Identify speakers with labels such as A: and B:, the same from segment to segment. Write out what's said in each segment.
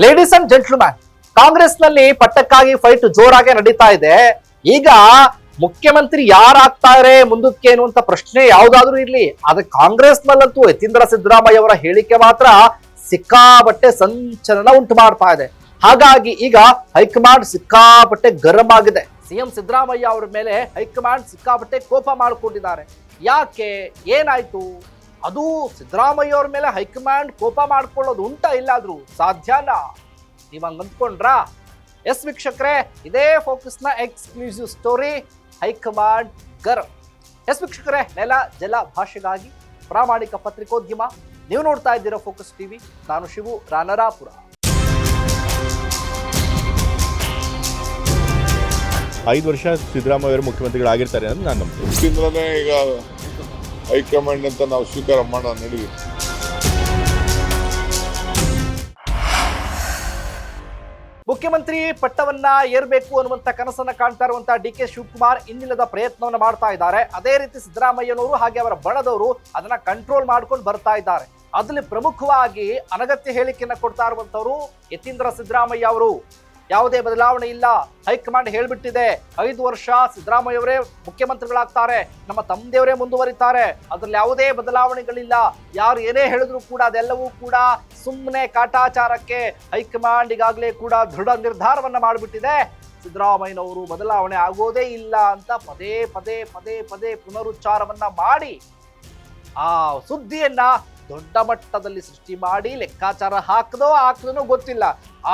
A: Ladies and gentleman, ಕಾಂಗ್ರೆಸ್ನಲ್ಲಿ ಪಟ್ಟಕ್ಕಾಗಿ fight ಜೋರಾಗಿ ನಡೀತಾ ಇದೆ. ಈಗ ಮುಖ್ಯಮಂತ್ರಿ ಯಾರಾಗ್ತಾರೆ ಮುಂದಕ್ಕೆ ಅನ್ನುವಂತ ಪ್ರಶ್ನೆ ಯಾವ್ದಾದ್ರೂ ಇರ್ಲಿ, ಆದ್ರೆ ಕಾಂಗ್ರೆಸ್ನಲ್ಲಂತೂ ಯತೀಂದ್ರ ಸಿದ್ದರಾಮಯ್ಯ ಅವರ ಹೇಳಿಕೆ ಮಾತ್ರ ಸಿಕ್ಕಾಪಟ್ಟೆ ಸಂಚಲನ ಉಂಟು ಮಾಡ್ತಾ ಇದೆ. ಹಾಗಾಗಿ ಈಗ ಹೈಕಮಾಂಡ್ ಸಿಕ್ಕಾಪಟ್ಟೆ ಗರಂ ಆಗಿದೆ. ಸಿಎಂ ಸಿದ್ದರಾಮಯ್ಯ ಅವರ ಮೇಲೆ ಹೈಕಮಾಂಡ್ ಸಿಕ್ಕಾಪಟ್ಟೆ ಕೋಪ ಮಾಡಿಕೊಂಡಿದ್ದಾರೆ. ಯಾಕೆ, ಏನಾಯ್ತು? ಅದು ಸಿದ್ದರಾಮಯ್ಯ ಅವ್ರ ಮೇಲೆ ಹೈಕಮಾಂಡ್ ಕೋಪ ಮಾಡ್ಕೊಳ್ಳೋದು ಉಂಟಾ? ಇಲ್ಲಾದ್ರೂ ಸಾಧ್ಯನಾ? ನೀವ್ ಹಂಗ ಅಂದ್ಕೊಂಡ್ರಾ? ಎಸ್ ವೀಕ್ಷಕರೇ, ಇದೇ ಫೋಕಸ್ನ ಎಕ್ಸ್ಕ್ಲೂಸಿವ್ ಸ್ಟೋರಿ ಹೈಕಮಾಂಡ್ ಗರಂ. ಎಸ್ ವೀಕ್ಷಕರೇ, ನೆಲ ಜಲ ಭಾಷೆಗಾಗಿ ಪ್ರಾಮಾಣಿಕ ಪತ್ರಿಕೋದ್ಯಮ. ನೀವು ನೋಡ್ತಾ ಇದ್ದೀರಾ ಫೋಕಸ್ ಟಿವಿ. ನಾನು ಶಿವು ರಾನರಾಪುರ.
B: 5 ವರ್ಷ ಸಿದ್ದರಾಮಯ್ಯ ಅವರು ಮುಖ್ಯಮಂತ್ರಿಗಳಾಗಿರ್ತಾರೆ ಅಂತ ನಾನು ನಂಬ್ತೀನಿ.
C: ಈಗ ಹೈಕಮಾಂಡ್ ಅಂತ ನಾವು ಸ್ವೀಕಾರ ಮಾಡೋಣ ನಡೀವಿ.
A: ಮುಖ್ಯಮಂತ್ರಿ ಪಟ್ಟವನ್ನ ಏರ್ಬೇಕು ಅನ್ನುವಂತ ಕನಸನ್ನ ಕಾಣ್ತಾ ಇರುವಂತಹ ಡಿ.ಕೆ. ಶಿವಕುಮಾರ್ ಇನ್ನಿಲ್ಲದ ಪ್ರಯತ್ನವನ್ನು ಮಾಡ್ತಾ ಇದ್ದಾರೆ. ಅದೇ ರೀತಿ ಸಿದ್ದರಾಮಯ್ಯನವರು ಹಾಗೆ ಅವರ ಬಣದವರು ಅದನ್ನ ಕಂಟ್ರೋಲ್ ಮಾಡ್ಕೊಂಡು ಬರ್ತಾ ಇದ್ದಾರೆ. ಅದ್ರಲ್ಲಿ ಪ್ರಮುಖವಾಗಿ ಅನಗತ್ಯ ಹೇಳಿಕೆಯನ್ನ ಕೊಡ್ತಾ ಇರುವಂತವರು ಯತೀಂದ್ರ ಸಿದ್ದರಾಮಯ್ಯ ಅವರು. ಯಾವುದೇ ಬದಲಾವಣೆ ಇಲ್ಲ, ಹೈಕಮಾಂಡ್ ಹೇಳ್ಬಿಟ್ಟಿದೆ 5 ವರ್ಷ ಸಿದ್ದರಾಮಯ್ಯ ಅವರೇ ಮುಖ್ಯಮಂತ್ರಿಗಳಾಗ್ತಾರೆ, ನಮ್ಮ ತಂದೆಯವರೇ ಮುಂದುವರಿತಾರೆ, ಅದ್ರಲ್ಲಿ ಯಾವುದೇ ಬದಲಾವಣೆಗಳಿಲ್ಲ. ಯಾರು ಏನೇ ಹೇಳಿದ್ರು ಕೂಡ ಅದೆಲ್ಲವೂ ಕೂಡ ಸುಮ್ಮನೆ ಕಾಟಾಚಾರಕ್ಕೆ. ಹೈಕಮಾಂಡ್ ಈಗಾಗಲೇ ಕೂಡ ದೃಢ ನಿರ್ಧಾರವನ್ನ ಮಾಡಿಬಿಟ್ಟಿದೆ, ಸಿದ್ದರಾಮಯ್ಯನವರು ಬದಲಾವಣೆ ಆಗೋದೇ ಇಲ್ಲ ಅಂತ ಪದೇ ಪದೇ ಪದೇ ಪದೇ ಪುನರುಚ್ಚಾರವನ್ನ ಮಾಡಿ ಆ ಸುದ್ದಿಯನ್ನ ದೊಡ್ಡ ಮಟ್ಟದಲ್ಲಿ ಸೃಷ್ಟಿ ಮಾಡಿ ಲೆಕ್ಕಾಚಾರ ಹಾಕದೋ ಗೊತ್ತಿಲ್ಲ,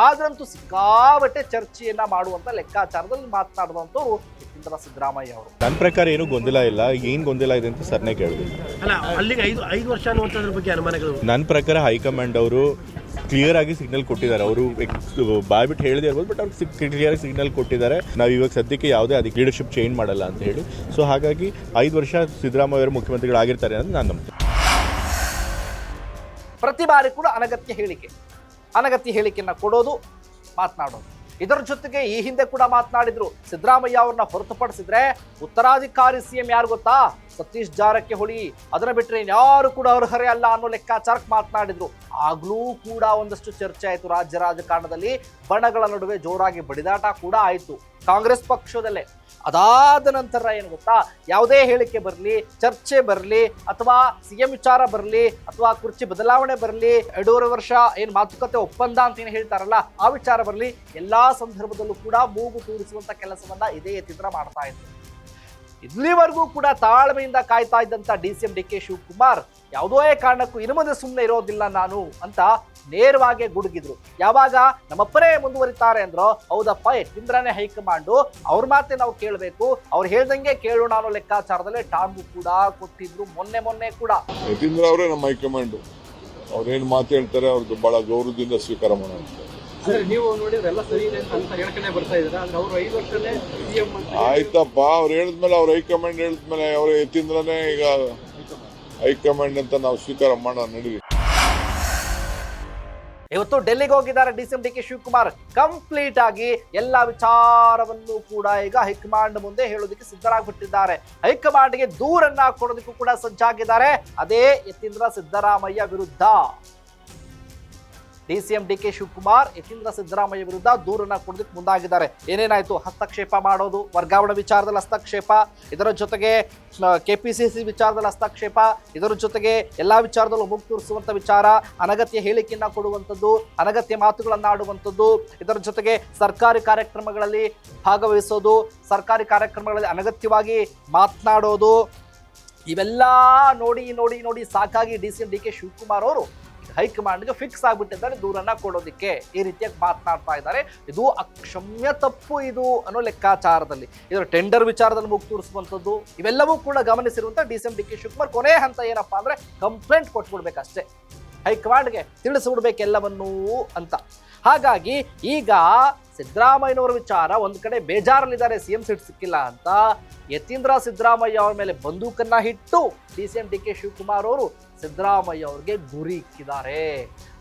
A: ಆದ್ರಂತೂ ಸಿಕ್ಕಾಬಟ್ಟೆ ಚರ್ಚೆಯನ್ನ ಮಾಡುವಂತ ಲೆಕ್ಕಾಚಾರದಲ್ಲಿ ಮಾತನಾಡುವಂತವ್ರು ಯತೀಂದ್ರ ಸಿದ್ದರಾಮಯ್ಯ ಅವರು.
B: ನನ್ನ ಪ್ರಕಾರ ಏನು ಗೊಂದಲ ಇಲ್ಲ. ಏನ್ ಗೊಂದಲ ಇದೆ ಅಂತ ಸರ್ನೇ ಕೇಳಿದ್ರು.
D: ಅಲ್ಲಿಗೆ 5 ವರ್ಷ ಅನ್ನುವಂಥದ್ರ ಬಗ್ಗೆ ಅನುಮಾನಗಳು.
B: ನನ್ನ ಪ್ರಕಾರ ಹೈಕಮಾಂಡ್ ಅವರು ಕ್ಲಿಯರ್ ಆಗಿ ಸಿಗ್ನಲ್ ಕೊಟ್ಟಿದ್ದಾರೆ. ಅವರು ಬಾಯ್ಬಿಟ್ಟು ಹೇಳಿದೆ ಇರ್ಬೋದು, ಬಟ್ ಅವ್ರಿಗೆ ಕ್ಲಿಯರ್ ಆಗಿ ಸಿಗ್ನಲ್ ಕೊಟ್ಟಿದ್ದಾರೆ. ನಾವು ಇವಾಗ ಸದ್ಯಕ್ಕೆ ಯಾವುದೇ ಅದಕ್ಕೆ ಲೀಡರ್ಶಿಪ್ ಚೇಂಜ್ ಮಾಡಲ್ಲ ಅಂತ ಹೇಳಿ. ಸೊ ಹಾಗಾಗಿ 5 ವರ್ಷ ಸಿದ್ದರಾಮಯ್ಯ ಅವರು ಮುಖ್ಯಮಂತ್ರಿಗಳಾಗಿರ್ತಾರೆ ಅಂತ ನಾನು ನಂಬ್ತೀನಿ.
A: ಪ್ರತಿ ಬಾರಿ ಕೂಡ ಅನಗತ್ಯ ಹೇಳಿಕೆಯನ್ನ ಕೊಡೋದು, ಮಾತನಾಡೋದು. ಇದರ ಜೊತೆಗೆ ಈ ಹಿಂದೆ ಕೂಡ ಮಾತನಾಡಿದ್ರು, ಸಿದ್ದರಾಮಯ್ಯ ಅವ್ರನ್ನ ಹೊರತುಪಡಿಸಿದ್ರೆ ಉತ್ತರಾಧಿಕಾರಿ ಸಿಎಂ ಯಾರು ಗೊತ್ತಾ? ಸತೀಶ್ ಜಾರಕಿಹೊಳಿ. ಅದನ್ನ ಬಿಟ್ಟರೆ ಯಾರು ಕೂಡ ಅರ್ಹರೇ ಅಲ್ಲ ಅನ್ನೋ ಲೆಕ್ಕಾಚಾರಕ್ಕೆ ಮಾತನಾಡಿದ್ರು. ಆಗ್ಲೂ ಕೂಡ ಒಂದಷ್ಟು ಚರ್ಚೆ ಆಯಿತು ರಾಜ್ಯ ರಾಜಕಾರಣದಲ್ಲಿ. ಬಣಗಳ ನಡುವೆ ಜೋರಾಗಿ ಬಡಿದಾಟ ಕೂಡ ಆಯಿತು ಕಾಂಗ್ರೆಸ್ ಪಕ್ಷದಲ್ಲೇ. ಅದಾದ ನಂತರ ಏನು ಗೊತ್ತಾ, ಯಾವುದೇ ಹೇಳಿಕೆ ಬರಲಿ, ಚರ್ಚೆ ಬರಲಿ, ಅಥವಾ ಸಿಎಂ ವಿಚಾರ ಬರಲಿ, ಅಥವಾ ಕುರ್ಚಿ ಬದಲಾವಣೆ ಬರಲಿ, 2.5 ವರ್ಷ ಏನು ಮಾತುಕತೆ ಒಪ್ಪಂದ ಅಂತ ಏನು ಹೇಳ್ತಾರಲ್ಲ ಆ ವಿಚಾರ ಬರಲಿ, ಎಲ್ಲಾ ಸಂದರ್ಭದಲ್ಲೂ ಕೂಡ ಮೂಗು ತೂರಿಸುವಂತ ಕೆಲಸವನ್ನ ಇದೇ ಯತೀಂದ್ರ ಮಾಡ್ತಾ ಇದ್ರು. ಇಲ್ಲಿವರೆಗೂ ಕೂಡ ತಾಳ್ಮೆಯಿಂದ ಕಾಯ್ತಾ ಇದ್ದಂತ ಡಿ.ಸಿ.ಎಂ ಡಿ.ಕೆ. ಶಿವಕುಮಾರ್ ಯಾವುದೋ ಕಾರಣಕ್ಕೂ ಇನ್ನು ಮುಂದೆ ಸುಮ್ಮನೆ ಇರೋದಿಲ್ಲ ನಾನು ಅಂತ ನೇರವಾಗಿ ಗುಡುಗಿದ್ರು. ಯಾವಾಗ ನಮ್ಮಪ್ಪರೇ ಮುಂದುವರಿತಾರೆ ಅಂದ್ರೋ, ಹೌದಪ್ಪ ಯತೀಂದ್ರನೇ ಹೈಕಮಾಂಡು, ಅವ್ರ ಮಾತೆ ನಾವು ಕೇಳಬೇಕು, ಅವ್ರು ಹೇಳ್ದಂಗೆ ಕೇಳೋಣ ಅನ್ನೋ ಲೆಕ್ಕಾಚಾರದಲ್ಲೇ ಟಾಂಗು ಕೂಡ ಕೊಟ್ಟಿದ್ರು ಮೊನ್ನೆ ಕೂಡ.
C: ಯತೀಂದ್ರ ಅವರೇ ನಮ್ಮ ಹೈಕಮಾಂಡ್. ಅವ್ರೇನು ಮಾತು ಹೇಳ್ತಾರೆ ಅವ್ರದ್ದು ಬಹಳ ಗೌರವದಿಂದ ಸ್ವೀಕಾರ ಮಾಡೋಣ.
E: ನೀವು ನೋಡಿದ್ರೆ ಎಲ್ಲ ಸರಿ ಇದೆ ಅಂತ ಹೇಳ್ಕೊಂಡೇ ಬರ್ತಾ ಇದ್ದಾರೆ. ಆದ್ರೆ ಅವರು 5 ವರ್ಷನೇ ಸಿಎಂ
C: ಆಯ್ತಪ್ಪ, ಅವ್ರು ಹೇಳಿದ್ಮೇಲೆ ಅವ್ರ ಹೈಕಮಾಂಡ್ ಹೇಳಿದ್ಮೇಲೆ ಅವ್ರ ಯತೀಂದ್ರನೇ ಈಗ ಹೈಕಮಾಂಡ್ ಅಂತ ನಾವು ಸ್ವೀಕಾರ ಮಾಡೋಣ ನಡೀವಿ.
A: ಇವತ್ತು ಡೆಲ್ಲಿಗೆ ಹೋಗಿದ್ದಾರೆ ಡಿ.ಸಿ.ಎಂ ಡಿ.ಕೆ. ಶಿವಕುಮಾರ್. ಕಂಪ್ಲೀಟ್ ಆಗಿ ಎಲ್ಲಾ ವಿಚಾರವನ್ನು ಕೂಡ ಈಗ ಹೈಕಮಾಂಡ್ ಮುಂದೆ ಹೇಳೋದಕ್ಕೆ ಸಿದ್ಧರಾಗ್ಬಿಟ್ಟಿದ್ದಾರೆ. ಹೈಕಮಾಂಡ್ಗೆ ದೂರನ್ನ ಕೊಡೋದಕ್ಕೂ ಕೂಡ ಸಜ್ಜಾಗಿದ್ದಾರೆ. ಅದೇ ಯತೀಂದ್ರ ಸಿದ್ದರಾಮಯ್ಯ ವಿರುದ್ಧ. ಡಿ.ಸಿ.ಎಂ ಡಿ.ಕೆ. ಶಿವಕುಮಾರ್ ಯತೀಂದ್ರ ಸಿದ್ದರಾಮಯ್ಯ ವಿರುದ್ಧ ದೂರನ್ನ ಕೊಡೋದಕ್ಕೆ ಮುಂದಾಗಿದ್ದಾರೆ. ಏನೇನಾಯ್ತು? ಹಸ್ತಕ್ಷೇಪ ಮಾಡೋದು, ವರ್ಗಾವಣೆ ವಿಚಾರದಲ್ಲಿ ಹಸ್ತಕ್ಷೇಪ, ಇದರ ಜೊತೆಗೆ ಕೆಪಿಸಿಸಿ ವಿಚಾರದಲ್ಲಿ ಹಸ್ತಕ್ಷೇಪ, ಇದರ ಜೊತೆಗೆ ಎಲ್ಲಾ ವಿಚಾರದಲ್ಲೂ ಮುಗ್ ತೋರಿಸುವಂತ ವಿಚಾರ, ಅನಗತ್ಯ ಹೇಳಿಕೆಯನ್ನ ಕೊಡುವಂಥದ್ದು, ಅನಗತ್ಯ ಮಾತುಗಳನ್ನ ಆಡುವಂಥದ್ದು, ಇದರ ಜೊತೆಗೆ ಸರ್ಕಾರಿ ಕಾರ್ಯಕ್ರಮಗಳಲ್ಲಿ ಭಾಗವಹಿಸೋದು, ಸರ್ಕಾರಿ ಕಾರ್ಯಕ್ರಮಗಳಲ್ಲಿ ಅನಗತ್ಯವಾಗಿ ಮಾತನಾಡೋದು, ಇವೆಲ್ಲ ನೋಡಿ ಸಾಕಾಗಿ ಡಿ.ಸಿ.ಎಂ ಡಿ.ಕೆ. ಶಿವಕುಮಾರ್ ಅವರು ಹೈಕಮಾಂಡ್ಗೆ ಫಿಕ್ಸ್ ಆಗ್ಬಿಟ್ಟಿದ್ದಾರೆ ದೂರನ್ನ ಕೊಡೋದಕ್ಕೆ. ಈ ರೀತಿಯಾಗಿ ಮಾತನಾಡ್ತಾ ಇದ್ದಾರೆ. ಇದು ಅಕ್ಷಮ್ಯ ತಪ್ಪು ಇದು ಅನ್ನೋ ಲೆಕ್ಕಾಚಾರದಲ್ಲಿ. ಇದರ ಟೆಂಡರ್ ವಿಚಾರದಲ್ಲಿ ಮುಗ್ ತೋರಿಸುವಂಥದ್ದು, ಇವೆಲ್ಲವೂ ಕೂಡ ಗಮನಿಸಿರುವಂತ ಡಿ.ಸಿ.ಎಂ ಡಿ.ಕೆ. ಶಿವಕುಮಾರ್ ಕೊನೆ ಹಂತ ಏನಪ್ಪಾ ಅಂದ್ರೆ ಕಂಪ್ಲೇಂಟ್ ಕೊಟ್ಬಿಡ್ಬೇಕಷ್ಟೇ, ಹೈಕಮಾಂಡ್ಗೆ ತಿಳಿಸ್ಬಿಡ್ಬೇಕೆಲ್ಲವನ್ನೂ ಅಂತ. ಹಾಗಾಗಿ ಈಗ ಸಿದ್ದರಾಮಯ್ಯನವರ ವಿಚಾರ ಒಂದ್ ಕಡೆ ಬೇಜಾರಲ್ಲಿದ್ದಾರೆ, ಸಿಎಂ ಸೀಟ್ ಸಿಕ್ಕಿಲ್ಲ ಅಂತ. ಯತೀಂದ್ರ ಸಿದ್ದರಾಮಯ್ಯ ಅವ್ರ ಮೇಲೆ ಬಂದೂಕನ್ನ ಇಟ್ಟು ಡಿ.ಸಿ.ಎಂ ಡಿ.ಕೆ. ಶಿವಕುಮಾರ್ ಅವರು ಸಿದ್ದರಾಮಯ್ಯ ಅವ್ರಿಗೆ ಗುರಿ ಇಕ್ಕಿದ್ದಾರೆ.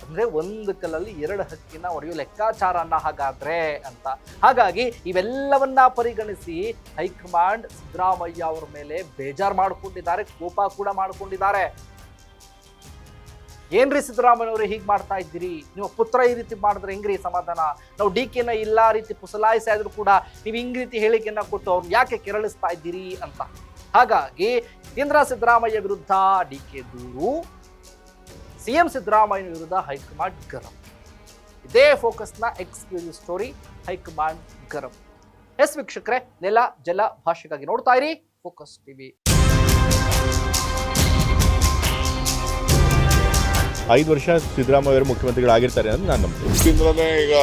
A: ಅಂದ್ರೆ ಒಂದು ಕಲ್ಲಲ್ಲಿ 2 ಹಕ್ಕಿನ ಹೊಡೆಯೋ ಲೆಕ್ಕಾಚಾರ ಅನ್ನ ಹಾಗಾದ್ರೆ ಅಂತ. ಹಾಗಾಗಿ ಇವೆಲ್ಲವನ್ನ ಪರಿಗಣಿಸಿ ಹೈಕಮಾಂಡ್ ಸಿದ್ದರಾಮಯ್ಯ ಅವ್ರ ಮೇಲೆ ಬೇಜಾರು ಮಾಡ್ಕೊಂಡಿದ್ದಾರೆ, ಕೋಪ ಕೂಡ ಮಾಡ್ಕೊಂಡಿದ್ದಾರೆ. ಏನ್ರಿ ಸಿದ್ದರಾಮಯ್ಯನವರು ಹೀಗೆ ಮಾಡ್ತಾ ಇದ್ದೀರಿ, ನೀವು ಪುತ್ರ ಈ ರೀತಿ ಮಾಡಿದ್ರೆ ಹೆಂಗ್ರಿ ಸಮಾಧಾನ, ನಾವು ಡಿ ಕೆನ ಇಲ್ಲ ರೀತಿ ಪುಸಲಾಯಿಸಿ ಆದ್ರೂ ಕೂಡ ನೀವು ಹಿಂಗ್ ರೀತಿ ಹೇಳಿಕೆಯನ್ನ ಕೊಟ್ಟು ಅವ್ರು ಯಾಕೆ ಕೆರಳಿಸ್ತಾ ಇದ್ದೀರಿ ಅಂತ. ಹಾಗಾಗಿ ಕೇಂದ್ರ ಸಿದ್ದರಾಮಯ್ಯ ವಿರುದ್ಧ ಡಿ ಕೆ ದೂರು, ಸಿಎಂ ಸಿದ್ದರಾಮಯ್ಯ ವಿರುದ್ಧ ಹೈಕಮಾಂಡ್ ಗರಂ. ಇದೇ ಫೋಕಸ್ನ ಎಕ್ಸ್ಕ್ಲೂಸಿವ್ ಸ್ಟೋರಿ, ಹೈಕಮಾಂಡ್ ಗರಂ. ಎಸ್ ವೀಕ್ಷಕರೇ, ನೆಲ ಜಲ ಭಾಷೆಗಾಗಿ ನೋಡ್ತಾ ಇರಿ ಫೋಕಸ್ ಟಿವಿ.
B: 5 ವರ್ಷ ಸಿದ್ದರಾಮಯ್ಯ ಅವರು ಮುಖ್ಯಮಂತ್ರಿಗಳಾಗಿರ್ತಾರೆ ಅಂತ ನಾನು ನಂಬ್ತೀನಿ.
C: ಯಾಕಂದ್ರೆ ಈಗ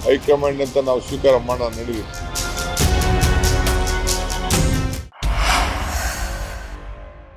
C: ಹೈಕಮಾಂಡ್ ಅಂತ ನಾವು ಸ್ವೀಕಾರ ಮಾಡೋಣ ನಡೀವಿ.